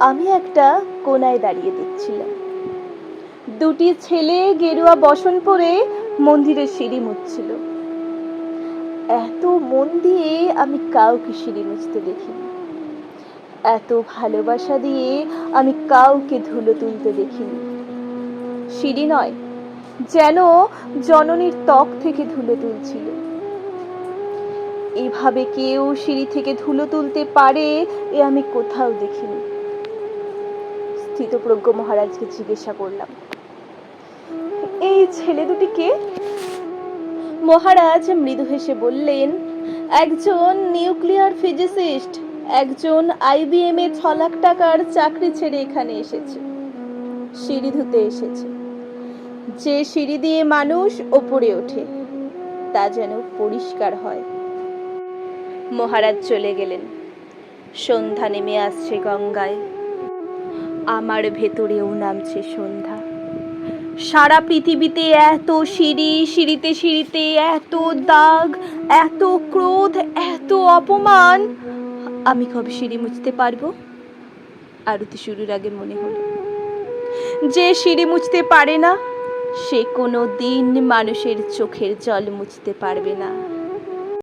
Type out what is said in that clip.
আমি একটা কোনায় দাঁড়িয়ে দেখছিলাম। দুটি ছেলে গেরুয়া বসন পরে মন্দিরের সিঁড়ি মুছছিল। এত মন দিয়ে আমি কাউকে সিঁড়ি মুছতে দেখিনি। এত ভালোবাসা দিয়ে আমি কাউকে ধুলো তুলতে দেখিনি। সিঁড়ি নয়, যেন জননীর ত্বক থেকে ধুলো তুলছিল। এভাবে কেউ সিঁড়ি থেকে ধুলো তুলতে পারে এ আমি কোথাও দেখিনি। স্থিতপ্রজ্ঞ মহারাজকে জিজ্ঞাসা করলাম, এই ছেলে দুটি কে? মহারাজ মৃদু হেসে বললেন, একজন নিউক্লিয়ার ফিজিসিস্ট, একজন IBM এ 6 লাখ টাকার চাকরি ছেড়ে এখানে এসেছে। সিঁড়ি ধুতে এসেছে। যে সিঁড়ি দিয়ে মানুষ ওপরে ওঠে তা যেন পরিষ্কার হয়। মহারাজ চলে গেলেন। সন্ধ্যা নেমে আসছে গঙ্গায়। আমার ভেতরেও নামছে সন্ধ্যা। সারা পৃথিবীতে এত সিঁড়ি, সিঁড়িতে সিঁড়িতে এত দাগ, এত ক্রোধ, এত অপমান। আমি কবে সিঁড়ি মুছতে পারবো? আরতি শুরুর আগে মনে হলো, যে সিঁড়ি মুছতে পারে না সে কোনো দিন মানুষের চোখের জল মুছতে পারবে না।